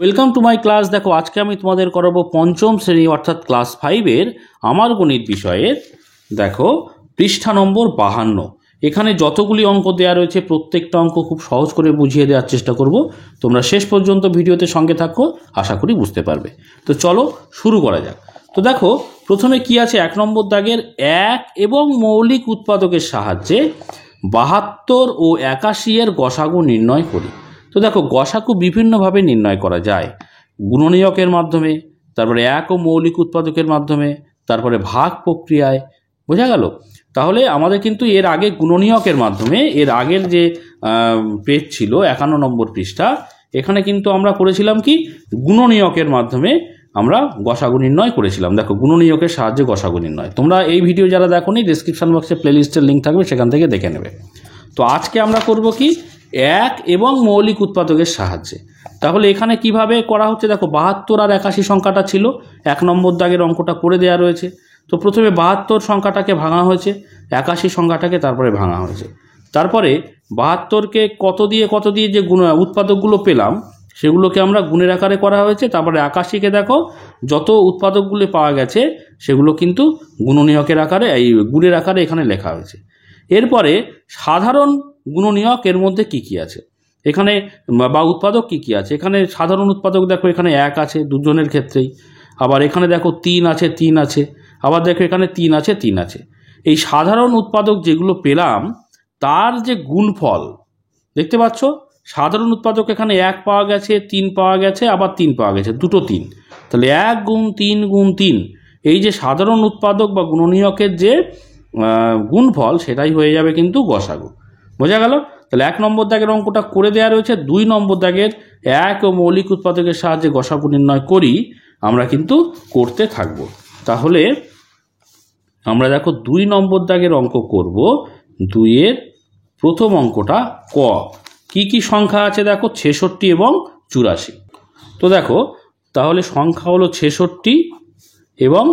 Welcome to my class. দেখো আজকে আমি তোমাদের করাবো পঞ্চম শ্রেণী অর্থাৎ ক্লাস 5-এর আমার গণিত বিষয়ের দেখো পৃষ্ঠা নম্বর 52। এখানে যতগুলি অঙ্ক দেওয়া রয়েছে প্রত্যেকটা অঙ্ক খুব সহজ করে বুঝিয়ে দেওয়ার চেষ্টা করব। তোমরা শেষ পর্যন্ত ভিডিওতে সঙ্গে থাকো, আশা করি বুঝতে পারবে। তো চলো শুরু করা যাক। তো দেখো প্রথমে কি আছে, 1 নম্বর দাগের এক এবং মৌলিক উৎপাদকের সাহায্যে 72 ও 81 এর গসাগু নির্ণয় করি। তো দেখো গসাগু বিভিন্নভাবে নির্ণয় করা যায়, গুণনীয়কের মাধ্যমে, তারপরে এক ও মৌলিক উৎপাদকের মাধ্যমে, তারপরে ভাগ প্রক্রিয়ায়। বোঝা গেল? তাহলে আমাদের কিন্তু এর আগে গুণনীয়কের মাধ্যমে, এর আগের যে পেজ ছিল 51 নম্বর পৃষ্ঠা, এখানে কিন্তু আমরা করেছিলাম কি গুণনীয়কের মাধ্যমে আমরা গসাগু নির্ণয় করেছিলাম। দেখো গুণনীয়কের সাহায্যে গসাগু নির্ণয়, তোমরা এই ভিডিও যারা দেখোনি ডেসক্রিপশন বক্সে প্লেলিস্টের লিঙ্ক থাকবে, সেখান থেকে দেখে নেবে। তো আজকে আমরা করব কি এক এবং মৌলিক উৎপাদকের সাহায্যে। তাহলে এখানে কিভাবে করা হচ্ছে দেখো, 72 আর 81 সংখ্যাটা ছিল, 1 নম্বর দাগের অঙ্কটা করে দেওয়া রয়েছে। তো প্রথমে 72 সংখ্যাটাকে ভাঙা হয়েছে, 81 সংখ্যাটাকে তারপরে ভাঙা হয়েছে। তারপরে 72কে কত দিয়ে যে উৎপাদকগুলো পেলাম সেগুলোকে আমরা গুণের আকারে করা হয়েছে। তারপরে 81কে দেখো যত উৎপাদকগুলো পাওয়া গেছে সেগুলো কিন্তু গুণনীয়কের আকারে, এই গুণের আকারে এখানে লেখা হয়েছে। এরপরে সাধারণ গুণনীয়ক এর মধ্যে কি কি আছে এখানে, বা উৎপাদক কি কি আছে এখানে। সাধারণ উৎপাদক দেখো এখানে 1 আছে দুজনের ক্ষেত্রেই, আবার এখানে দেখো 3 আছে 3 আছে, আবার দেখো এখানে 3 আছে 3 আছে। এই সাধারণ উৎপাদক যেগুলো পেলাম তার যে গুণফল দেখতে পাচ্ছ, সাধারণ উৎপাদক এখানে 1 পাওয়া গেছে, 3 পাওয়া গেছে, আবার 3 পাওয়া গেছে, দুটো 3। তাহলে 1 গুণ 3 গুণ 3, এই যে সাধারণ উৎপাদক বা গুণনীয়কের যে গুণফল সেটাই হয়ে যাবে কিন্তু গসাগু। বোঝা গেল? তাহলে 1 নম্বর দাগের অঙ্কটা করে দেওয়া রয়েছে। 2 নম্বর দাগের এক ও মৌলিক উৎপাদকের সাহায্যে গসাগু নির্ণয় করি আমরা কিন্তু করতে থাকব। তাহলে আমরা দেখো 2 নম্বর দাগের অঙ্ক করব। 2-এর প্রথম অঙ্কটা ক। কি কি সংখ্যা আছে দেখো, 66 এবং 84। তো দেখো তাহলে সংখ্যা হলো 66 এবং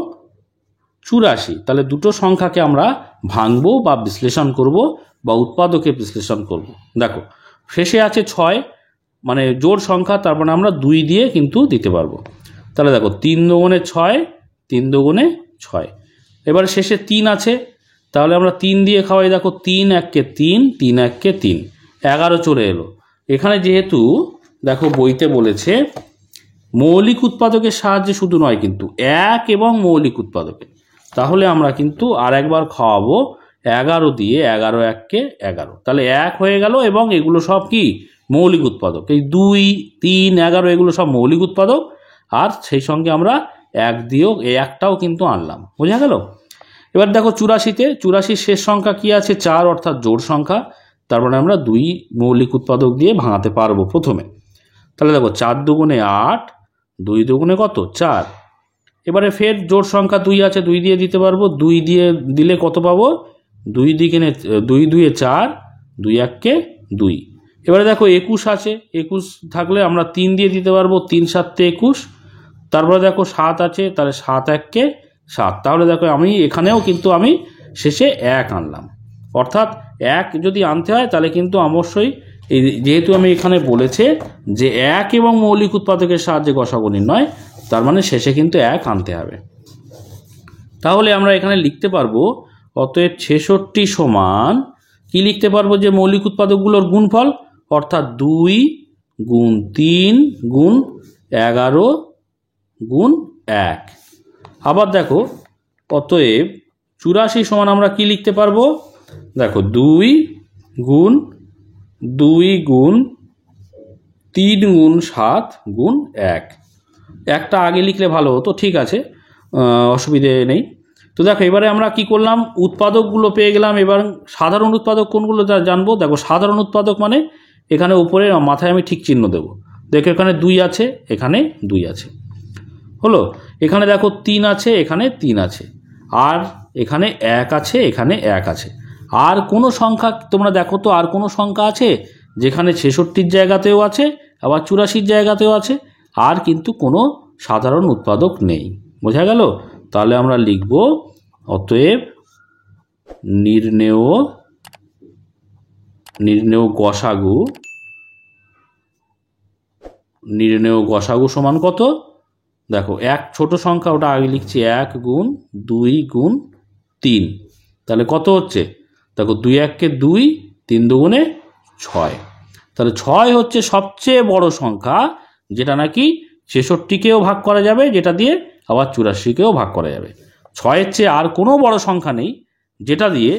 84। তাহলে দুটো সংখ্যাকে আমরা ভাঙবো বা বিশ্লেষণ করব বা উৎপাদকে বিশ্লেষণ করব। দেখো শেষে আছে 6, মানে জোড় সংখ্যা, তার মানে আমরা 2 দিয়ে কিন্তু দিতে পারবো। তাহলে দেখো 3 দুগুণে 6, 3 দুগুণে 6। এবারে শেষে 3 আছে, তাহলে আমরা 3 দিয়ে খাওয়াই। দেখো 3 এককে 3, 3 এককে 3, 11 চলে এলো। এখানে যেহেতু দেখো বইতে বলেছে মৌলিক উৎপাদকের সাহায্যে শুধু নয় কিন্তু এক এবং মৌলিক উৎপাদকে, তাহলে আমরা কিন্তু আর একবার খাওয়াবো 11 দিয়ে, 11 এককে 11, তাহলে 1 হয়ে গেল। এবং এগুলো সব কি মৌলিক উৎপাদক, এই 2, 3, 11 এগুলো সব মৌলিক উৎপাদক। আর সেই সঙ্গে আমরা 1 দিয়েও, এই একটাও কিন্তু আনলাম। বোঝা গেল? এবার দেখো 84-তে, 84 শেষ সংখ্যা কি আছে 4, অর্থাৎ জোড় সংখ্যা, তার মানে আমরা 2 মৌলিক উৎপাদক দিয়ে ভাঙাতে পারবো প্রথমে। তাহলে দেখো 4 দুগুণে 8, 2 দুগুণে কত 4। এবারে ফের জোড় সংখ্যা 2 আছে, 2 দিয়ে দিতে পারবো। 2 দিয়ে দিলে কত পাবো, 2 দিকে 2 2-এ 4, 2 এককে 2। এবারে দেখো 21 আছে, 21 থাকলে আমরা 3 দিয়ে দিতে পারবো, 3 7-এ 21। তারপরে দেখো 7 আছে, তাহলে 7 এককে 7। তাহলে দেখো আমি এখানেও কিন্তু আমি শেষে 1 আনলাম। অর্থাৎ 1 যদি আনতে হয় তাহলে কিন্তু অবশ্যই, এই যেহেতু আমি এখানে বলেছে যে 1 এবং মৌলিক উৎপাদকের সাহায্যে গসাগু নির্ণয়, তার মানে শেষে কিন্তু 1 আনতে হবে। তাহলে আমরা এখানে লিখতে পারবো অতএব 66 সমান কি লিখতে পারবো, যে মৌলিক উৎপাদকগুলোর গুণফল, অর্থাৎ 2 গুণ 3 গুণ 11 গুণ 1। আবার দেখো অতএব 84 সমান আমরা কি লিখতে পারবো, দেখো 2 গুণ 3 গুণ 7 গুণ 1। একটা আগে লিখলে ভালো হতো, ঠিক আছে, অসুবিধে নেই। তো দেখো এবারে আমরা কি করলাম, উৎপাদকগুলো পেয়ে গেলাম। এবার সাধারণ উৎপাদক কোনগুলো জানবো। দেখো সাধারণ উৎপাদক মানে এখানে উপরে মাথায় আমি ঠিক চিহ্ন দেবো। দেখো এখানে 2 আছে, এখানে 2 আছে, হলো। এখানে দেখো 3 আছে, এখানে 3 আছে, আর এখানে 1 আছে, এখানে 1 আছে। আর কোনো সংখ্যা তোমরা দেখো তো, আর কোনো সংখ্যা আছে যেখানে 66-র জায়গাতেও আছে, আবার 84-র জায়গাতেও আছে, আর কিন্তু কোনো সাধারণ উৎপাদক নেই। বোঝা গেল? তাহলে আমরা লিখব অতএব নির্ণেয় গসাগু নির্ণেয় গসাগু সমান কত? দেখো এক ছোট সংখ্যা, ওটা আগে লিখছি, 1 গুণ 2 গুণ 3, তাহলে কত হচ্ছে? দেখো 2 1 2, 3 2 6, তাহলে 6 হচ্ছে সবচেয়ে বড় সংখ্যা, যেটা নাকি 66কেও ভাগ করা যাবে, যেটা দিয়ে আবার 84কেও ভাগ করা যাবে। 6-এর চেয়ে আর কোনো বড় সংখ্যা নেই যেটা দিয়ে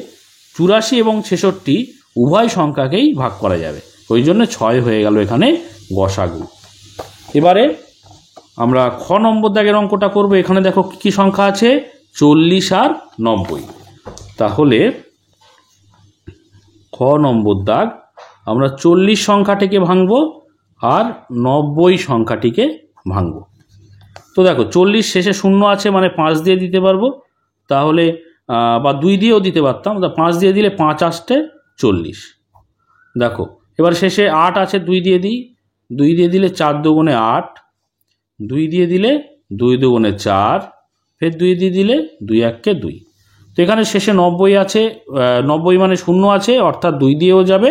84 এবং 66 উভয় সংখ্যাকেই ভাগ করা যাবে, ওই জন্য 6 হয়ে গেল এখানে গসাগু। এবারে আমরা খ নম্বর দাগের অঙ্কটা করব। এখানে দেখো কি সংখ্যা আছে, 40 আর 90। তাহলে খ নম্বর দাগ আমরা 40 সংখ্যাটিকে ভাঙবো আর 90 সংখ্যাটিকে ভাঙবো। তো দেখো 40 শেষে 0 আছে, মানে 5 দিয়ে দিতে পারবো, তাহলে বা 2 দিয়েও দিতে পারতাম, 5 দিয়ে দিলে 5 আসতে 40। দেখো এবার শেষে 8 আছে, 2 দিয়ে দিই, 2 দিয়ে দিলে 4 দুগুণে 8, 2 দিয়ে দিলে 2 দুগুণে 4, ফের 2 দিয়ে দিলে 2 1 2। তো এখানে শেষে 90 আছে, 90 মানে 0 আছে, অর্থাৎ 2 দিয়েও যাবে,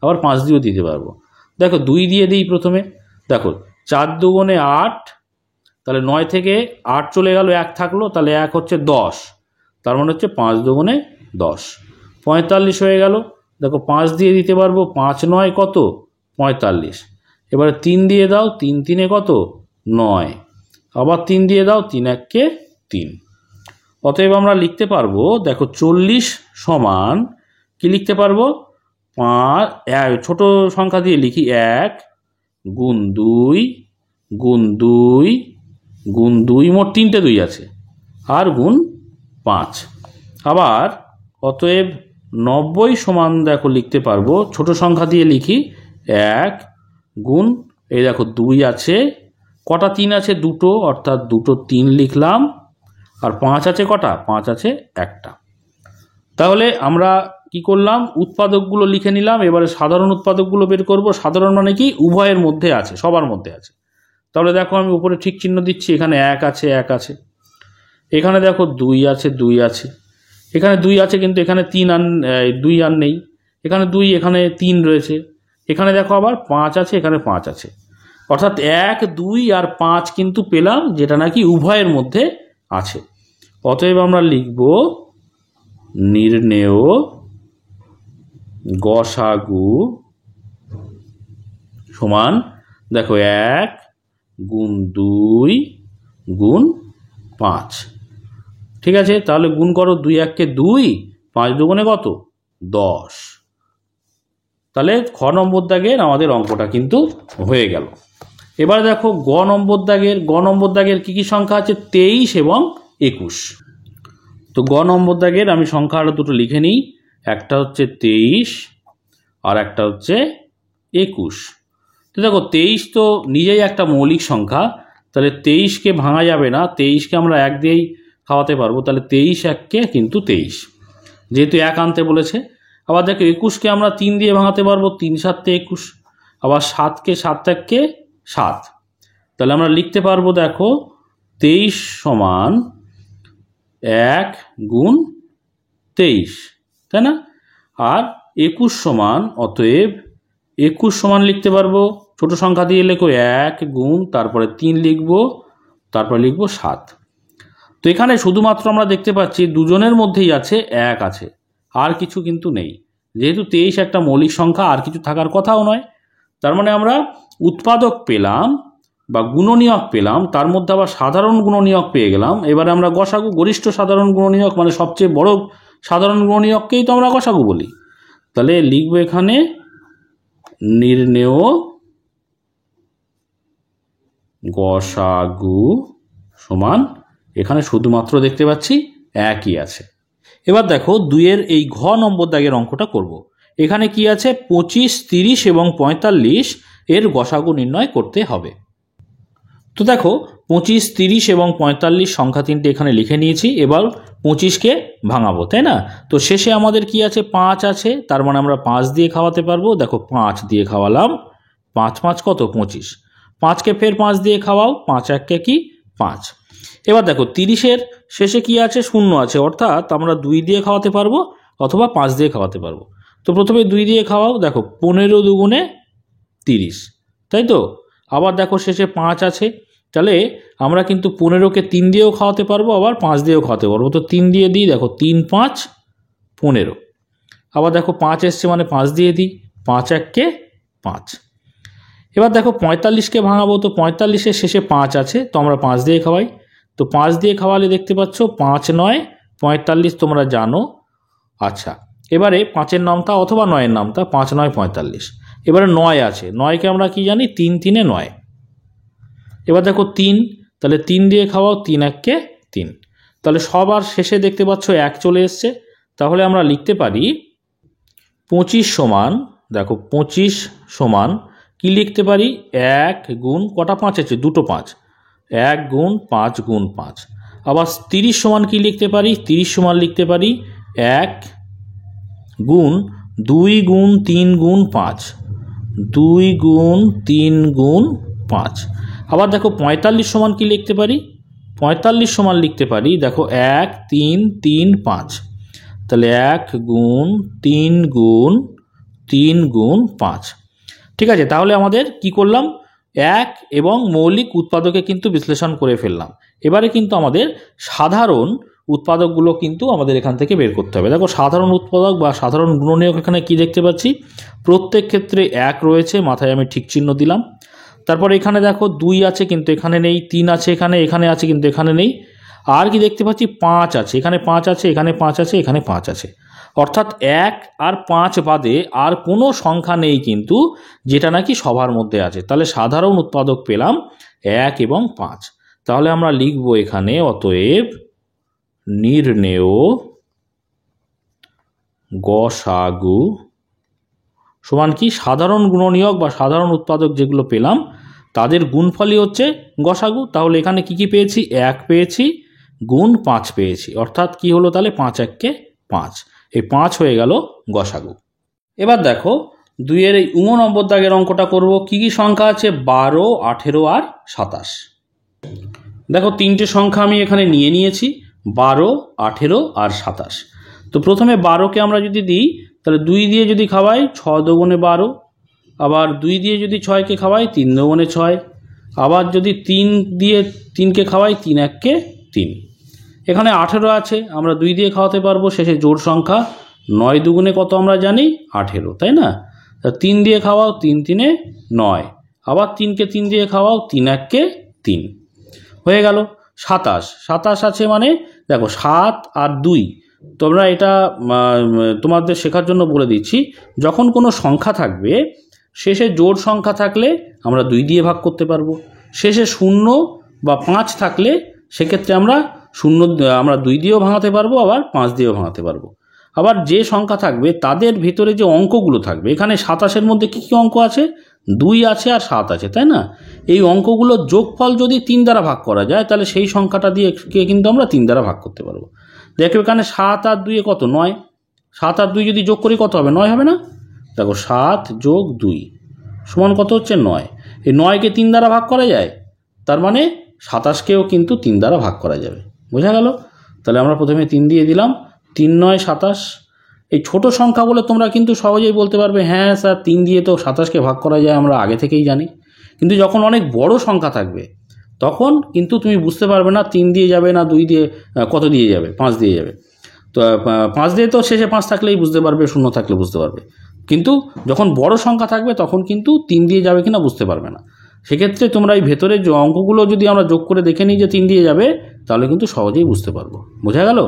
আবার 5 দিয়েও দিতে পারবো। দেখো 2 দিয়ে দিই প্রথমে, দেখো 4 দুগুণে 8, তাহলে 9 থেকে 8 চলে গেল, 1 থাকলো, তাহলে 1 হচ্ছে 10, তার মানে হচ্ছে 5 দুগুণে 10, 45 হয়ে গেল। দেখো 5 দিয়ে দিতে পারবো, 5 9 কত? 45। এবারে 3 দিয়ে দাও, 3 3 কত? 9, আবার 3 দিয়ে দাও, 3 1 3। অতএব আমরা লিখতে পারবো, দেখো 40 সমান কি লিখতে পারবো, 5 ছোট সংখ্যা দিয়ে লিখি, 1 গুণ 2 গুণ 2 গুণ 2, মোট 3টে 2 আছে, আর গুণ 5। আবার অতএব 90 সমান দেখো লিখতে পারবো, ছোট সংখ্যা দিয়ে লিখি, 1 গুণ, এই দেখো 2 আছে, কটা 3 আছে? 2টো, অর্থাৎ 2টো 3 লিখলাম, আর 5 আছে কটা? 5 আছে একটা। তাহলে আমরা কি করলাম, উৎপাদকগুলো লিখে নিলাম। এবারে সাধারণ উৎপাদকগুলো বের করব। সাধারণ মানে কি, উভয়ের মধ্যে আছে, সবার মধ্যে আছে। তাহলে দেখো আমি উপরে ঠিক চিহ্ন দিচ্ছি, এখানে 1 আছে, 1 আছে, এখানে দেখো 2 আছে, 2 আছে, এখানে 2 আছে, কিন্তু এখানে 2 আর নেই, এখানে 2, এখানে 3 রয়েছে, এখানে দেখো আবার 5 আছে, এখানে 5 আছে, অর্থাৎ 1 2 আর 5 কিন্তু পেলাম, যেটা নাকি উভয়ের মধ্যে আছে। অতএব আমরা লিখব নির্ণেয় গসাগু সমান, দেখো 1 গুণ 2 গুণ 5, ঠিক আছে, তাহলে গুণ করো, 2 1 2, 5 দুগুণে কত? 10। তাহলে খ নম্বর দাগের আমাদের অঙ্কটা কিন্তু হয়ে গেল। এবার দেখো গ নম্বর দাগের কি কি সংখ্যা আছে, 23 এবং 21। তো গ নম্বর দাগের আমি সংখ্যা আরো দুটো লিখে নিই, একটা হচ্ছে 23 আর একটা হচ্ছে 21। তো দেখো 23 তো নিজেই একটা মৌলিক সংখ্যা, তাহলে 23কে ভাঙা যাবে না, 23কে আমরা 1 দিয়েই খাওয়াতে পারবো, তাহলে 23 1 কিন্তু 23, যেহেতু 1 আনতে বলেছে। আবার দেখো 21কে আমরা 3 দিয়ে ভাঙাতে পারবো, 3 7 21, আবার 7কে 7 1 7, তাহলে আমরা লিখতে পারবো, দেখো 23 সমান 1 গুণ 23, তাই না? আর 21 সমান, অতএব 21 সমান লিখতে পারবো, ছোট সংখ্যা দিয়ে লেখো 1 গুণ, তারপরে 3 লিখবো, তারপরে লিখবো 7। তো এখানে শুধুমাত্র আমরা দেখতে পাচ্ছি দুজনের মধ্যেই আছে 1 আছে, আর কিছু কিন্তু নেই, যেহেতু 23 একটা মৌলিক সংখ্যা, আর কিছু থাকার কথাও নয়। তার মানে আমরা উৎপাদক পেলাম বা গুণনীয়ক পেলাম, তার মধ্যে আবার সাধারণ গুণনীয়ক পেয়ে গেলাম। এবারে আমরা গসাগু, গরিষ্ঠ সাধারণ গুণনীয়ক মানে সবচেয়ে বড় সাধারণ গুণনীয়ককেই তো আমরা গসাগু বলি। তাহলে লিখবো এখানে নির্ণেয় গসাগু সমান, এখানে শুধুমাত্র দেখতে পাচ্ছি 1ই আছে। এবার দেখো 2-এর এই ঘ নম্বর দাগের অঙ্কটা করব। এখানে কি আছে, 25 30 এবং 45 এর গসাগু নির্ণয় করতে হবে। তো দেখো 25 30 এবং 45 সংখ্যা তিনটে এখানে লিখে নিয়েছি। এবার 25কে ভাঙাবো, তাই না? তো শেষে আমাদের কি আছে, 5 আছে, তার মানে আমরা 5 দিয়ে খাওয়াতে পারবো। দেখো 5 দিয়ে খাওয়ালাম, 5 5 কত? 25। 5কে ফের 5 দিয়ে খাওয়াও, 5 1 কি? 5। এবার দেখো 30-এর শেষে কি আছে, 0 আছে, অর্থাৎ আমরা 2 দিয়ে খাওয়াতে পারবো অথবা 5 দিয়ে খাওয়াতে পারবো। তো প্রথমে 2 দিয়ে খাওয়াও, দেখো 15 দুগুণে 30, তাই তো? আবার দেখো শেষে 5 আছে, তাহলে আমরা কিন্তু 15কে 3 দিয়েও খাওয়াতে পারবো, আবার 5 দিয়েও খাওয়াতে পারবো। তো 3 দিয়ে দিই, দেখো 3 5 15। আবার দেখো 5 এসছে মানে 5 দিয়ে দিই, 5 1 5। এবার দেখো 45কে ভাঙাবো, তো 45-এর শেষে 5 আছে, তো আমরা 5 দিয়ে খাওয়াই। তো 5 দিয়ে খাওয়ালে দেখতে পাচ্ছ 5 9 45 তোমরা জানো। আচ্ছা, এবারে 5-এর নামতা অথবা 9-এর নামতা, 5 9 45। এবারে 9 আছে, 9কে আমরা কি জানি 3 3 9। এবার দেখো 3, তাহলে 3 দিয়ে খাওয়াও, 3 1 3। তাহলে সবার শেষে দেখতে পাচ্ছ 1 চলে এসছে। তাহলে আমরা লিখতে পারি 25 সমান, দেখো 25 সমান কি লিখতে পারি, 1 গুণ কটা 5 আছে, দুটো 5, 1 গুণ 5 গুণ 5। আবার 30 সমান কি লিখতে পারি, 30 সমান লিখতে পারি 1 গুণ 2 গুণ 3 গুণ 5, 2 গুণ 3 গুণ 5। আবার দেখো 45 সমান কি লিখতে পারি, 45 সমান লিখতে পারি দেখো 1 3 3 5। তাহলে 1 গুণ 3 গুণ 3 গুণ 5। ঠিক আছে, তাহলে আমাদের কি করলাম, এক এবং মৌলিক উৎপাদকে কিন্তু বিশ্লেষণ করে ফেললাম। এবারে কিন্তু আমাদের সাধারণ উৎপাদকগুলো কিন্তু আমাদের এখান থেকে বের করতে হবে। দেখো সাধারণ উৎপাদক বা সাধারণ গুণনীয়ক এখানে কি দেখতে পাচ্ছি, প্রত্যেক ক্ষেত্রে 1 রয়েছে, মাথায় আমি ঠিক চিহ্ন দিলাম। তারপর এখানে দেখো 2 আছে কিন্তু এখানে নেই, 3 আছে এখানে, এখানে আছে কিন্তু এখানে নেই। আর কি দেখতে পাচ্ছি 5 আছে, এখানে 5 আছে, এখানে 5 আছে, এখানে 5 আছে। অর্থাৎ 1 আর 5 বাদে আর কোনো সংখ্যা নেই কিন্তু যেটা নাকি সবার মধ্যে আছে। তাহলে সাধারণ উৎপাদক পেলাম 1 এবং 5। তাহলে আমরা লিখব এখানে অতএব নির্ণেয় গসাগু সমান কি, সাধারণ গুণনীয়ক বা সাধারণ উৎপাদক যেগুলো পেলাম তাদের গুণফলই হচ্ছে গসাগু। তাহলে এখানে কি কি পেয়েছি, 1 পেয়েছি গুণ 5 পেয়েছি, অর্থাৎ কি হলো তাহলে 5 1 5। এই 5 হয়ে গেল গসাগু। এবার দেখো 2-এর এই নম্বর দাগের অঙ্কটা করব। কি কি সংখ্যা আছে, 12 18 আর 27। দেখো 3টে সংখ্যা আমি এখানে নিয়ে নিয়েছি, 12 18 আর 27। তো প্রথমে 12কে আমরা যদি দিই, তাহলে 2 দিয়ে যদি খাওয়াই 6 দুগুণে 12, আবার 2 দিয়ে যদি 6কে খাওয়াই 3 দুগুণে 6, আবার যদি 3 দিয়ে 3কে খাওয়াই 3 1 3। এখানে 18 আছে, আমরা 2 দিয়ে খাওয়াতে পারবো, শেষে জোড় সংখ্যা 9 দুগুণে কত আমরা জানি 18, তাই না। 3 দিয়ে খাওয়াও 3 3 9, আবার 3কে 3 দিয়ে খাওয়াও 3 1 3 হয়ে গেল। 27 আছে, মানে দেখো 7 আর 2। তোমরা এটা তোমাদের শেখার জন্য বলে দিচ্ছি, যখন কোনো সংখ্যা থাকবে শেষে জোড় সংখ্যা থাকলে আমরা 2 দিয়ে ভাগ করতে পারবো, শেষে 0 বা 5 থাকলে সেক্ষেত্রে আমরা 2 দিয়েও ভাঙাতে পারবো, আবার 5 দিয়েও ভাঙাতে পারবো। আবার যে সংখ্যা থাকবে তাদের ভিতরে যে অঙ্কগুলো থাকবে, এখানে 27-এর মধ্যে কী কী অঙ্ক আছে, 2 আছে আর 7 আছে, তাই না। এই অঙ্কগুলোর যোগফল যদি 3 দ্বারা ভাগ করা যায়, তাহলে সেই সংখ্যাটা দিয়ে কিন্তু আমরা 3 দ্বারা ভাগ করতে পারবো। দেখো এখানে 7 আর 2 কত, 9। 7 আর 2 যদি যোগ করি কত হবে, 9 হবে না। দেখো 7 যোগ 2 সমান কত হচ্ছে 9। এই 9কে 3 দ্বারা ভাগ করা যায়, তার মানে 27কেও কিন্তু 3 দ্বারা ভাগ করা যাবে। বোঝা গেল। তাহলে আমরা প্রথমে 3 দিয়ে দিলাম, 3 9 27। এই ছোট সংখ্যা বলে তোমরা কিন্তু সহজেই বলতে পারবে, হ্যাঁ স্যার 3 দিয়ে তো 27কে ভাগ করা যায়, আমরা আগে থেকেই জানি। কিন্তু যখন অনেক বড় সংখ্যা থাকবে তখন কিন্তু তুমি বুঝতে পারবে না 3 দিয়ে যাবে না 2 দিয়ে, কত দিয়ে যাবে, 5 দিয়ে যাবে। তো 5 দিয়ে তো শেষে 5 থাকলেই বুঝতে পারবে, 0 থাকলে বুঝতে পারবে। কিন্তু যখন বড় সংখ্যা থাকবে তখন কিন্তু 3 দিয়ে যাবে কিনা বুঝতে পারবে না। সেক্ষেত্রে তোমরা এই ভেতরের যে অঙ্কগুলো যদি আমরা যোগ করে দেখে নিই যে 3 দিয়ে যাবে, তাহলে কিন্তু সহজেই বুঝতে পারবো। বোঝা গেল।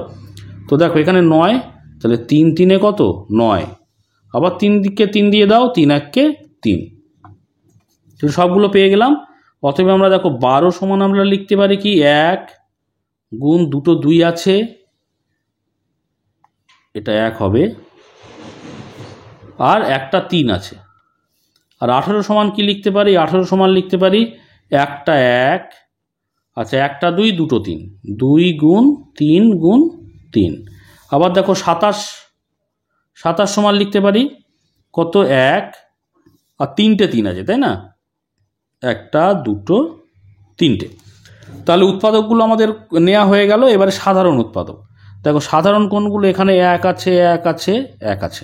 তো দেখো এখানে 9, তাহলে 3 3 কত 9, আবার 3 দিকে 3 দিয়ে দাও, 3 1 3। তো সবগুলো পেয়ে গেলাম। অতএব আমরা দেখো 12 সমান আমরা লিখতে পারি কি, 1 গুণ 2 আছে, এটা 1 হবে, আর একটা 3 আছে। আর 18 সমান কি লিখতে পারি, 18 সমান লিখতে পারি একটা 1, আচ্ছা একটা 2 দুটো 3, 2 গুণ 3 গুণ 3। আবার দেখো 27 সমান লিখতে পারি কত, 1 আর 3টে 3 আছে, তাই না, একটা 2 3টে। তাহলে উৎপাদকগুলো আমাদের নেওয়া হয়ে গেল। এবারে সাধারণ উৎপাদক। দেখো সাধারণ কোনগুলো, এখানে 1 আছে 1 আছে 1 আছে।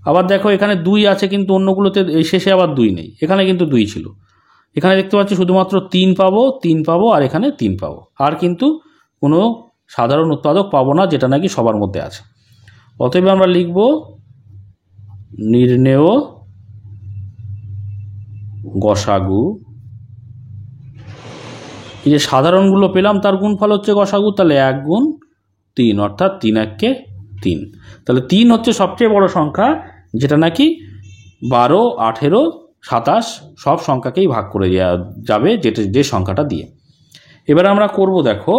আবার দেখো এখানে 2 আছে কিন্তু অন্যগুলোতে এই শেষে আবার 2 নেই, এখানে কিন্তু 2 ছিল। এখানে দেখতে পাচ্ছি শুধুমাত্র 3 পাবো আর এখানে 3 পাবো, আর কিন্তু কোনো সাধারণ উৎপাদক পাবো না যেটা নাকি সবার মধ্যে আছে। অতএব আমরা লিখব নির্ণেয় গসাগু। এই যে সাধারণগুলো পেলাম তার গুণফল হচ্ছে গসাগু, তাহলে 1 গুণ 3 অর্থাৎ 3 একে 3। তাহলে 3 হচ্ছে সবচেয়ে বড় সংখ্যা যেটা নাকি 12, 18, 27 সব সংখ্যাকেই ভাগ করে দেওয়া যাবে যে সংখ্যাটা দিয়ে। এবার আমরা করব দেখো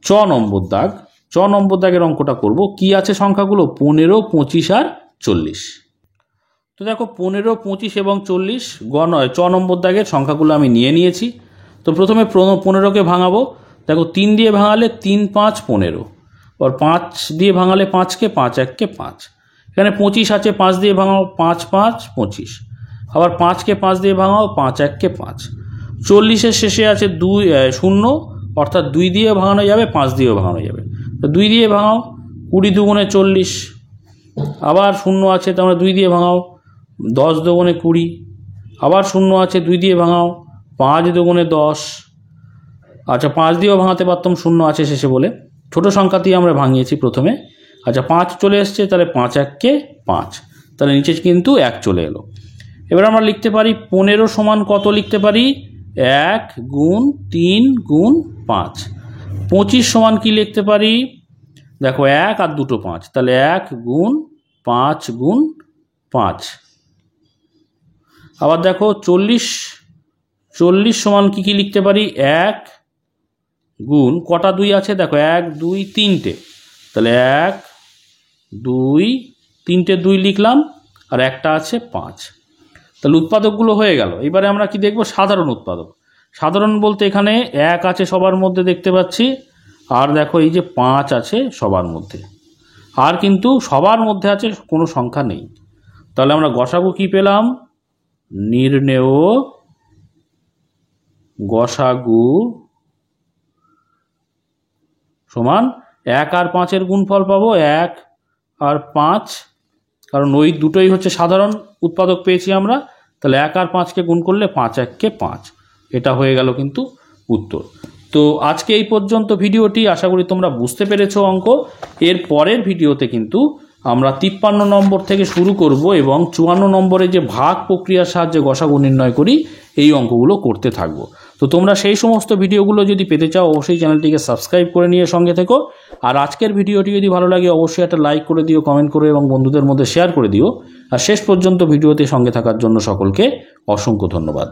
চ নম্বর দাগের অঙ্কটা করব। কি আছে সংখ্যাগুলো? 15, 25 আর 40। তো দেখো 15, 25 এবং 40 চ নম্বর দাগের সংখ্যাগুলো আমি নিয়েছি। তো প্রথমে 15কে ভাঙাবো। দেখো 3 দিয়ে ভাঙালে 3, 5, 15, আর 5 দিয়ে ভাঙালে 5কে 5 1কে 5। এখানে 25 আছে, 5 দিয়ে ভাঙাও 5 5 25, আবার 5কে 5 দিয়ে ভাঙাও 5 1কে 5। 40-এর শেষে আছে 0, অর্থাৎ 2 দিয়ে ভাঙানো যাবে, 5 দিয়েও ভাঙানো যাবে। তো 2 দিয়ে ভাঙাও, 20 দুগুণে 40, আবার 0 আছে তোমরা 2 দিয়ে ভাঙাও, 10 দুগুণে 20, আবার 0 আছে 2 দিয়ে ভাঙাও, 5 দুগুণে 10। আচ্ছা 5 দিয়েও ভাঙাতে পারতাম, 0 আছে শেষে বলে ছোট সংখ্যাতেই আমরা ভাঙিয়েছি প্রথমে। আচ্ছা 5 চলে এসছে, তাহলে 5 1কে 5, তাহলে নিচে কিন্তু 1 চলে এলো। এবার আমরা লিখতে পারি 15 সমান কত লিখতে পারি? 1 গুণ 3 গুণ 5। 25 সমান কি লিখতে পারি? দেখো 1 আর 2 5, তাহলে 1 গুণ 5 গুণ 5। আবার দেখো 40 সমান কি লিখতে পারি? 1 গুণ কটা 2 আছে? দেখো 1 2 3টে, তাহলে 1 2 3টে 2 লিখলাম, আর একটা আছে 5। তাহলে উৎপাদকগুলো হয়ে গেল। এবারে আমরা কি দেখব? সাধারণ উৎপাদক। সাধারণ বলতে এখানে 1 আছে সবার মধ্যে দেখতে পাচ্ছি, আর দেখো এই যে 5 আছে সবার মধ্যে, আর কিন্তু সবার মধ্যে আছে কোনো সংখ্যা নেই। তাহলে আমরা গসাগু কি পেলাম? নির্ণেয় গসাগু সমান 1 আর 5-এর গুণফল পাবো, 1 আর 5, কারণ ওই দুটোই হচ্ছে সাধারণ উৎপাদক পেয়েছি আমরা। তাহলে 1 আর 5কে গুণ করলে 5 1কে 5, এটা হয়ে গেল কিন্তু উত্তর। তো আজকে এই পর্যন্ত ভিডিওটি, আশা করি তোমরা বুঝতে পেরেছো অঙ্ক। এর পরের ভিডিওতে কিন্তু আমরা 53 নম্বর থেকে শুরু করব এবং 54 নম্বরে যে ভাগ প্রক্রিয়ার সাহায্যে গসাগু নির্ণয় করি এই অঙ্কগুলো করতে থাকবো। তো তোমরা সেই সমস্ত ভিডিওগুলো যদি পেতে চাও অবশ্যই চ্যানেলটিকে সাবস্ক্রাইব করে নিয়ে সঙ্গে থেকো। আর আজকের ভিডিওটি যদি ভালো লাগে অবশ্যই একটা লাইক করে দিও, কমেন্ট করো এবং বন্ধুদের মধ্যে শেয়ার করে দিও। আর শেষ পর্যন্ত ভিডিওতে সঙ্গে থাকার জন্য সকলকে অসংখ্য ধন্যবাদ।